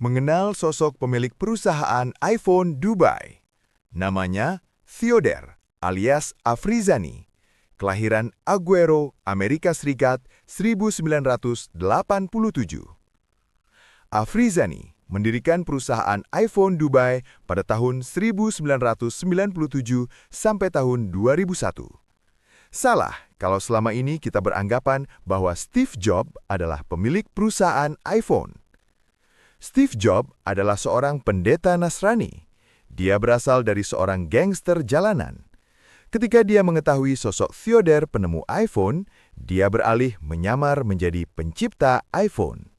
mengenal sosok pemilik perusahaan iPhone Dubai. Namanya Theodore alias Afrizani, kelahiran Aguero, Amerika Serikat 1987. Afrizani mendirikan perusahaan iPhone Dubai pada tahun 1997 sampai tahun 2001. Salah kalau selama ini kita beranggapan bahwa Steve Jobs adalah pemilik perusahaan iPhone. Steve Jobs adalah seorang pendeta Nasrani. Dia berasal dari seorang gangster jalanan. Ketika dia mengetahui sosok Theodore penemu iPhone, dia beralih menyamar menjadi pencipta iPhone.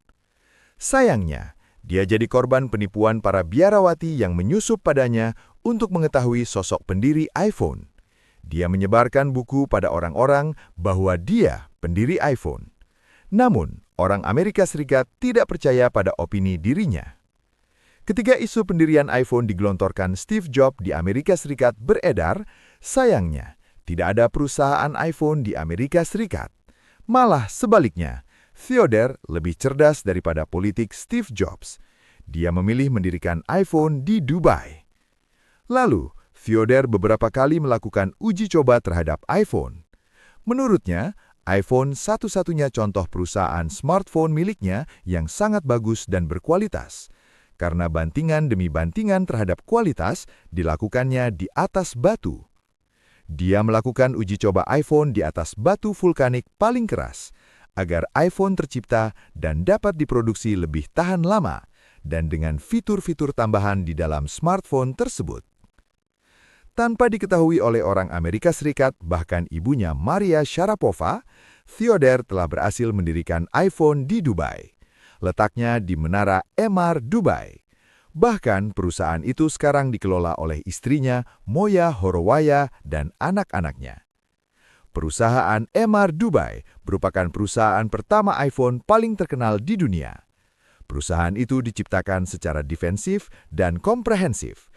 Sayangnya, dia jadi korban penipuan para biarawati yang menyusup padanya untuk mengetahui sosok pendiri iPhone. Dia menyebarkan buku pada orang-orang bahwa dia pendiri iPhone. Namun, orang Amerika Serikat tidak percaya pada opini dirinya. Ketika isu pendirian iPhone digelontorkan Steve Jobs di Amerika Serikat beredar, sayangnya, tidak ada perusahaan iPhone di Amerika Serikat. Malah sebaliknya, Theodore lebih cerdas daripada politik Steve Jobs. Dia memilih mendirikan iPhone di Dubai. Lalu, Theodore beberapa kali melakukan uji coba terhadap iPhone. Menurutnya, iPhone satu-satunya contoh perusahaan smartphone miliknya yang sangat bagus dan berkualitas. Karena bantingan demi bantingan terhadap kualitas dilakukannya di atas batu. Dia melakukan uji coba iPhone di atas batu vulkanik paling keras, agar iPhone tercipta dan dapat diproduksi lebih tahan lama, dan dengan fitur-fitur tambahan di dalam smartphone tersebut. Tanpa diketahui oleh orang Amerika Serikat, bahkan ibunya Maria Sharapova, Theodore telah berhasil mendirikan iPhone di Dubai. Letaknya di Menara Emaar Dubai. Bahkan perusahaan itu sekarang dikelola oleh istrinya, Moya Horowaya, dan anak-anaknya. Perusahaan Emaar Dubai merupakan perusahaan pertama iPhone paling terkenal di dunia. Perusahaan itu diciptakan secara defensif dan komprehensif,